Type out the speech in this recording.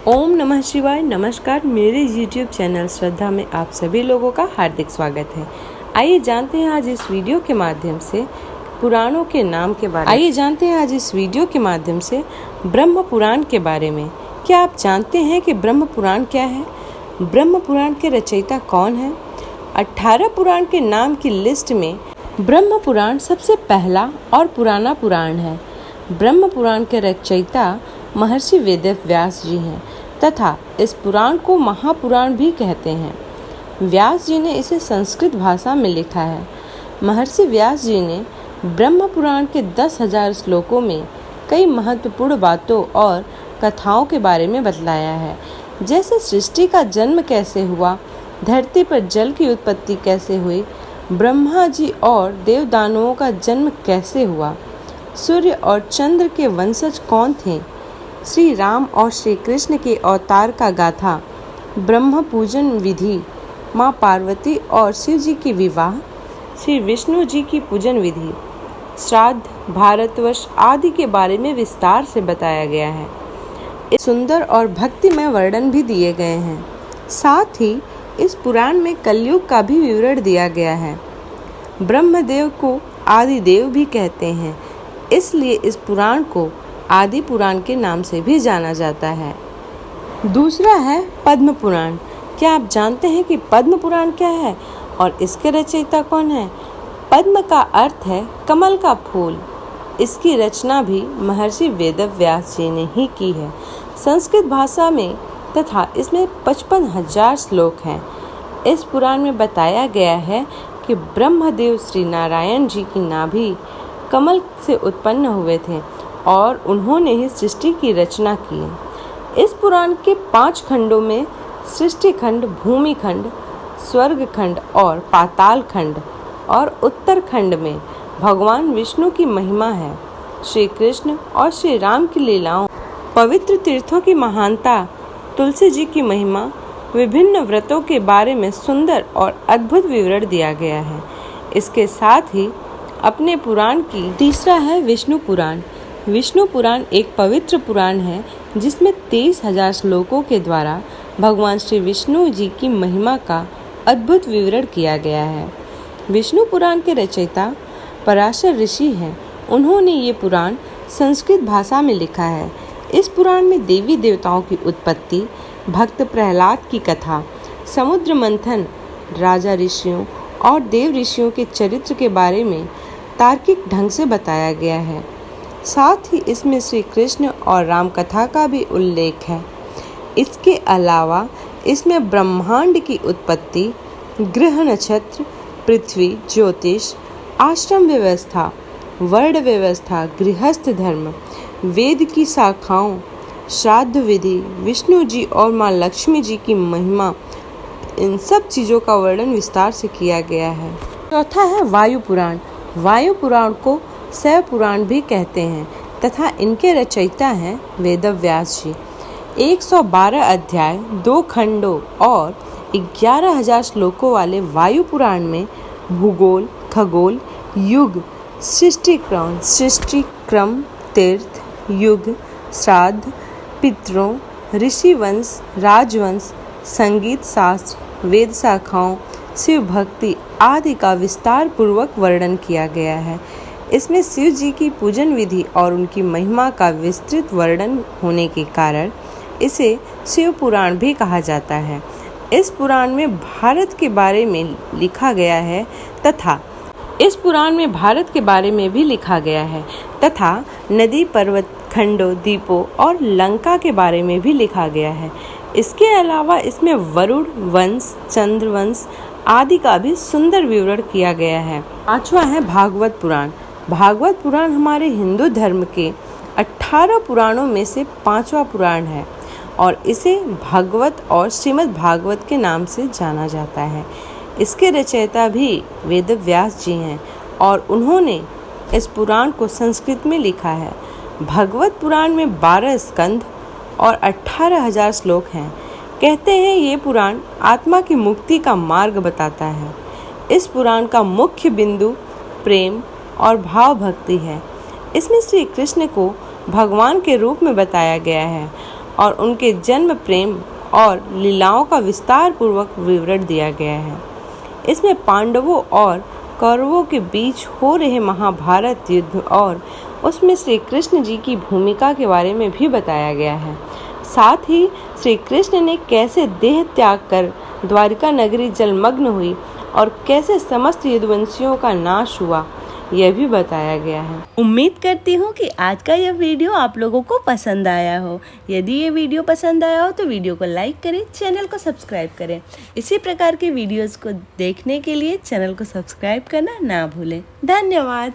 ओम नमः शिवाय। नमस्कार, मेरे YouTube चैनल श्रद्धा में आप सभी लोगों का हार्दिक स्वागत है। आइए जानते हैं आज इस वीडियो के माध्यम से पुराणों के नाम के बारे में। आइए जानते हैं आज इस वीडियो के माध्यम से ब्रह्म पुराण के बारे में। क्या आप जानते हैं कि ब्रह्म पुराण क्या है? ब्रह्म पुराण के रचयिता कौन है? 18 पुराण के नाम की लिस्ट में ब्रह्म पुराण सबसे पहला और पुराना पुराण है। ब्रह्म पुराण के रचयिता महर्षि वेद व्यास जी हैं तथा इस पुराण को महापुराण भी कहते हैं। व्यास जी ने इसे संस्कृत भाषा में लिखा है। महर्षि व्यास जी ने ब्रह्म पुराण के 10,000 श्लोकों में कई महत्वपूर्ण बातों और कथाओं के बारे में बतलाया है, जैसे सृष्टि का जन्म कैसे हुआ, धरती पर जल की उत्पत्ति कैसे हुई, ब्रह्मा जी और देवदानवों का जन्म कैसे हुआ, सूर्य और चंद्र के वंशज कौन थे, श्री राम और श्री कृष्ण के अवतार का गाथा, ब्रह्म पूजन विधि, माँ पार्वती और शिव जी की विवाह, श्री विष्णु जी की पूजन विधि, श्राद्ध, भारतवर्ष आदि के बारे में विस्तार से बताया गया है। इस सुंदर और भक्तिमय वर्णन भी दिए गए हैं। साथ ही इस पुराण में कलयुग का भी विवरण दिया गया है। ब्रह्मदेव को आदि देव भी कहते हैं, इसलिए इस पुराण को आदि पुराण के नाम से भी जाना जाता है। दूसरा है पद्म पुराण। क्या आप जानते हैं कि पद्म पुराण क्या है और इसके रचयिता कौन है? पद्म का अर्थ है कमल का फूल। इसकी रचना भी महर्षि वेद व्यास जी ने ही की है। संस्कृत भाषा में तथा इसमें 55,000 श्लोक हैं। इस पुराण में बताया गया है कि ब्रह्मदेव श्री नारायण जी की नाभि कमल से उत्पन्न हुए थे और उन्होंने ही सृष्टि की रचना की। इस पुराण के 5 खंडों में सृष्टि खंड, भूमि खंड, स्वर्ग खंड और पाताल खंड और उत्तर खंड में भगवान विष्णु की महिमा है, श्री कृष्ण और श्री राम की लीलाओं, पवित्र तीर्थों की महानता, तुलसी जी की महिमा, विभिन्न व्रतों के बारे में सुंदर और अद्भुत विवरण दिया गया है। इसके साथ ही अपने पुराण की तीसरा है विष्णु पुराण। विष्णु पुराण एक पवित्र पुराण है जिसमें 23,000 श्लोकों के द्वारा भगवान श्री विष्णु जी की महिमा का अद्भुत विवरण किया गया है। विष्णु पुराण के रचयिता पराशर ऋषि हैं। उन्होंने ये पुराण संस्कृत भाषा में लिखा है। इस पुराण में देवी देवताओं की उत्पत्ति, भक्त प्रहलाद की कथा, समुद्र मंथन, राजा ऋषियों और देव ऋषियों के चरित्र के बारे में तार्किक ढंग से बताया गया है। साथ ही इसमें श्री कृष्ण और राम कथा का भी उल्लेख है। इसके अलावा इसमें ब्रह्मांड की उत्पत्ति, ग्रह नक्षत्र, पृथ्वी, ज्योतिष, आश्रम व्यवस्था, वर्ण व्यवस्था, गृहस्थ धर्म, वेद की शाखाओं, श्राद्ध विधि, विष्णु जी और माँ लक्ष्मी जी की महिमा, इन सब चीज़ों का वर्णन विस्तार से किया गया है। चौथा है वायु पुराण। वायु पुराण को शैव पुराण भी कहते हैं तथा इनके रचयिता हैं वेद व्यास जी। 112 अध्याय, 2 खंडों और 11,000 श्लोकों वाले वायु पुराण में भूगोल, खगोल, युग, सृष्टि क्रम, तीर्थ, युग, श्राद्ध, पितरों, ऋषि वंश, राजवंश, संगीत शास्त्र, वेद शाखाओं, शिव भक्ति आदि का विस्तार पूर्वक वर्णन किया गया है। इसमें शिव जी की पूजन विधि और उनकी महिमा का विस्तृत वर्णन होने के कारण इसे शिव पुराण भी कहा जाता है। इस पुराण में भारत के बारे में लिखा गया है तथा तथा नदी, पर्वत, खंडों, द्वीपों और लंका के बारे में भी लिखा गया है। इसके अलावा इसमें वरुण वंश, चंद्र वंश आदि का भी सुंदर विवरण किया गया है। 5वां है भागवत पुराण। भागवत पुराण हमारे हिंदू धर्म के 18 पुराणों में से 5वां पुराण है और इसे भागवत और श्रीमद् भागवत के नाम से जाना जाता है। इसके रचयिता भी वेद व्यास जी हैं और उन्होंने इस पुराण को संस्कृत में लिखा है। भागवत पुराण में 12 स्कंध और 18,000 श्लोक हैं। कहते हैं ये पुराण आत्मा की मुक्ति का मार्ग बताता है। इस पुराण का मुख्य बिंदु प्रेम और भाव भक्ति है। इसमें श्री कृष्ण को भगवान के रूप में बताया गया है और उनके जन्म, प्रेम और लीलाओं का विस्तार पूर्वक विवरण दिया गया है। इसमें पांडवों और कौरवों के बीच हो रहे महाभारत युद्ध और उसमें श्री कृष्ण जी की भूमिका के बारे में भी बताया गया है। साथ ही श्री कृष्ण ने कैसे देह त्याग कर द्वारिका नगरी जलमग्न हुई और कैसे समस्त यदुवंशियों का नाश हुआ, यह भी बताया गया है। उम्मीद करती हूँ कि आज का यह वीडियो आप लोगों को पसंद आया हो। यदि ये वीडियो पसंद आया हो तो वीडियो को लाइक करें, चैनल को सब्सक्राइब करें। इसी प्रकार के वीडियोस को देखने के लिए चैनल को सब्सक्राइब करना ना भूलें। धन्यवाद।